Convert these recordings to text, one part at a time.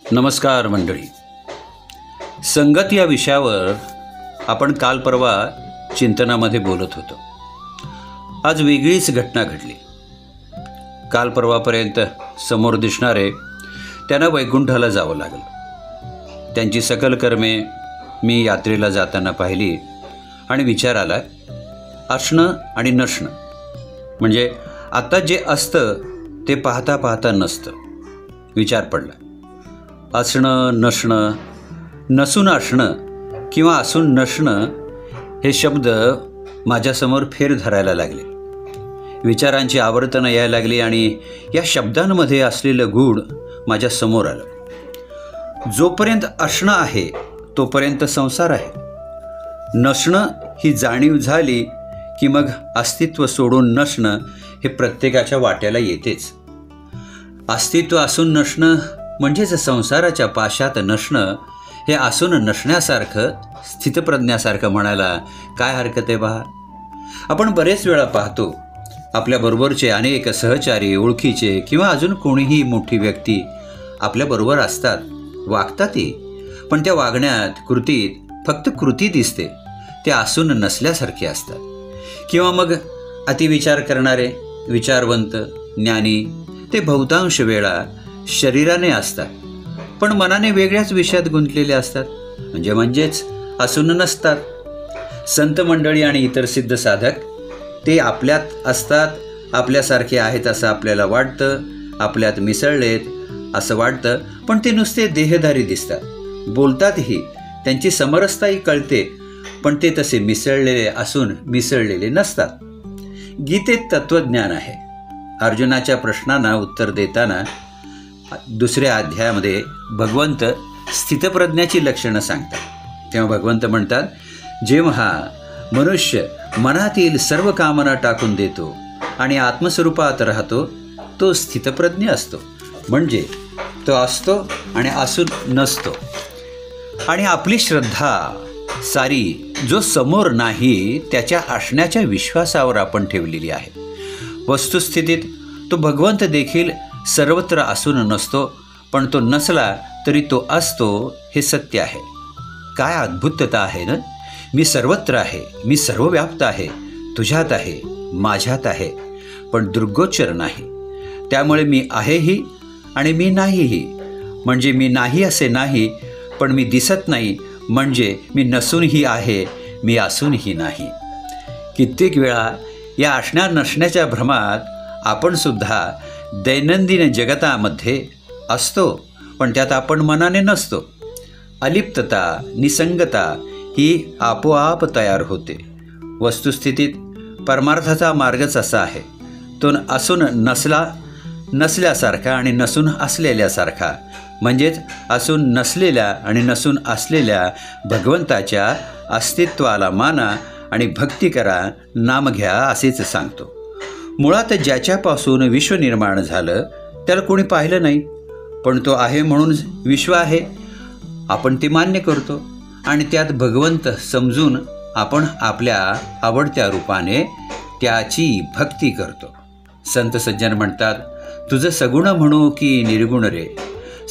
नमस्कार मंडळी. संगत या विषयावर आपण काल परवा चिंतनामध्ये बोलत होतो. आज वेगळीच घटना घडली. काल परवापर्यंत समोर दिसणारे त्यांना वैकुंठाला जावं लागलं. त्यांची सकल कर्मे मी यात्रेला जाताना पाहिली आणि विचार आला, असणं आणि नसणं म्हणजे आता जे असतं ते पाहता पाहता नसतं. विचार पडला, असणं नसणं, नसून असणं किंवा असून नसणं हे शब्द माझ्यासमोर फेर धरायला लागले. विचारांची आवर्तनं यायला लागली आणि या शब्दांमध्ये असलेलं गूढ माझ्यासमोर आलं. जोपर्यंत असणं आहे तोपर्यंत संसार आहे. नसणं ही जाणीव झाली की मग अस्तित्व सोडून नसणं हे प्रत्येकाच्या वाट्याला येतेच. अस्तित्व असून नसणं म्हणजेच संसाराच्या पाशात नसणं हे असून नसण्यासारखं, स्थितप्रज्ञासारखं म्हणायला काय हरकत आहे पहा. आपण बरेच वेळा पाहतो आपल्याबरोबरचे अनेक सहचारी, ओळखीचे किंवा अजून कोणीही मोठी व्यक्ती आपल्याबरोबर असतात, वागतातही, पण त्या वागण्यात, कृतीत फक्त कृती दिसते. ते असून नसल्यासारखे असतात. किंवा मग अतिविचार करणारे, विचारवंत, ज्ञानी ते बहुतांश वेळा शरीराने असतात पण मनाने वेगळ्याच विषयात गुंतलेले असतात, म्हणजेच असून नसतात. संत मंडळी आणि इतर सिद्ध साधक ते आपल्यात असतात, आपल्यासारखे आहेत असं आपल्याला वाटतं, आपल्यात मिसळलेत असं वाटतं, पण ते नुसते देहधारी दिसतात. बोलतातही, त्यांची समरसताही कळते, पण ते तसे मिसळलेले असून मिसळलेले नसतात. गीतेत तत्त्वज्ञान आहे. अर्जुनाच्या प्रश्नांना उत्तर देताना 2ऱ्या अध्यायामध्ये भगवंत स्थितप्रज्ञाची लक्षणं सांगतात. तेव्हा भगवंत म्हणतात, जेव्हा मनुष्य मनातील सर्व कामना टाकून देतो आणि आत्मस्वरूपात राहतो तो स्थितप्रज्ञ असतो. म्हणजे तो असतो आणि असून नसतो. आणि आपली श्रद्धा सारी जो समोर नाही त्याच्या असण्याच्या विश्वासावर आपण ठेवलेली आहे. वस्तुस्थितीत तो भगवंत देखील सर्वत्र असून नसतो, पण तो नसला तरी तो असतो हे सत्य आहे. काय अद्भुतता आहे ना. मी सर्वत्र आहे, मी सर्वव्याप्त आहे, तुझ्यात आहे, माझ्यात आहे, पण दृग्गोचर नाही. त्यामुळे मी आहेही आणि मी नाहीही. म्हणजे मी नाही असे नाही, पण मी दिसत नाही, म्हणजे मी नसूनही आहे, मी असूनही नाही. कित्येक वेळा या असण्या नसण्याच्या भ्रमात आपण सुद्धा दैनंदिन जगतामध्ये असतो, पण त्यात आपण मनाने नसतो. अलिप्तता, निसंगता ही आपोआप तयार होते. वस्तुस्थितीत परमार्थाचा मार्गच असा आहे. तो असून नसल्यासारखा आणि नसून असलेल्यासारखा, म्हणजेच असून नसलेल्या आणि नसून असलेल्या भगवंताच्या अस्तित्वाला माना आणि भक्ती करा, नाम घ्या असेच सांगतो. मुळात ज्याच्यापासून विश्व निर्माण झालं त्याला कोणी पाहिलं नाही, पण तो आहे म्हणून विश्व आहे आपण ते मान्य करतो आणि त्यात भगवंत समजून आपण आपल्या आवडत्या रूपाने त्याची भक्ती करतो. संत सज्जन म्हणतात, तुझं सगुण म्हणू की निर्गुण रे,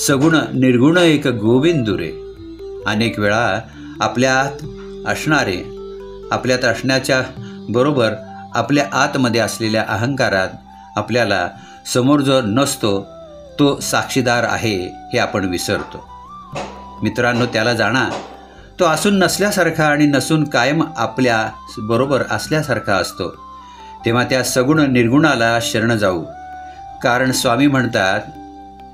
सगुण निर्गुण एक गोविंदू रे. अनेक वेळा आपल्यात असण्याच्या बरोबर आपल्या आतमध्ये असलेल्या अहंकारात आपल्याला समोर जो नसतो तो साक्षीदार आहे हे आपण विसरतो. मित्रांनो, त्याला जाणा. तो असून नसल्यासारखा आणि नसून कायम आपल्या बरोबर असल्यासारखा असतो. तेव्हा त्या सगुण निर्गुणाला शरण जाऊ. कारण स्वामी म्हणतात,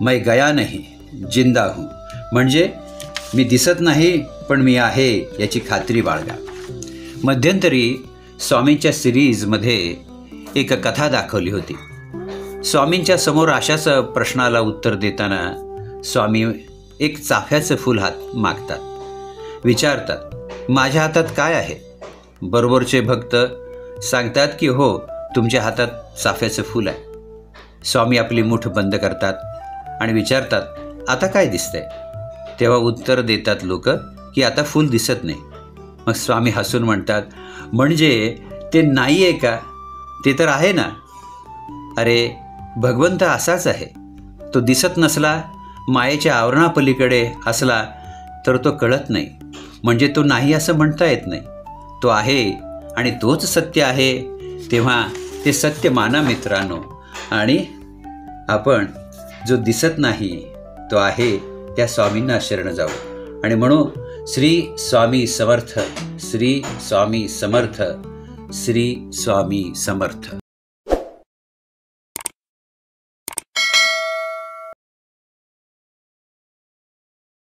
मैं गया नहीं जिंदा हूँ, म्हणजे मी दिसत नाही पण मी आहे याची खात्री बाळगा. मध्यंतरी स्वामींच्या सिरीजमध्ये एक कथा दाखवली होती. स्वामींच्या समोर अशाच प्रश्नाला उत्तर देताना स्वामी एक चाफ्याचं फूल हात मागतात. विचारतात, माझ्या हातात काय आहे? बरोबरचे भक्त सांगतात की हो, तुमच्या हातात चाफ्याचं फूल आहे. स्वामी आपली मुठ बंद करतात आणि विचारतात, आता काय दिसतंय? तेव्हा उत्तर देतात लोक की आता फूल दिसत नाही. मग स्वामी हसून म्हणतात, म्हणजे ते नाही आहे का? ते तर आहे ना. अरे, भगवंत असाच आहे. तो दिसत नसला मायेच्या आवरणापलीकडे असला तर तो कळत नाही, म्हणजे तो नाही असं म्हणता येत नाही. तो आहे आणि तोच सत्य आहे. तेव्हा ते सत्य माना मित्रांनो. आणि आपण जो दिसत नाही तो आहे त्या स्वामींना शरण जाऊ. आणि म्हणून श्री स्वामी समर्थ, श्री स्वामी समर्थ, श्री स्वामी समर्थ.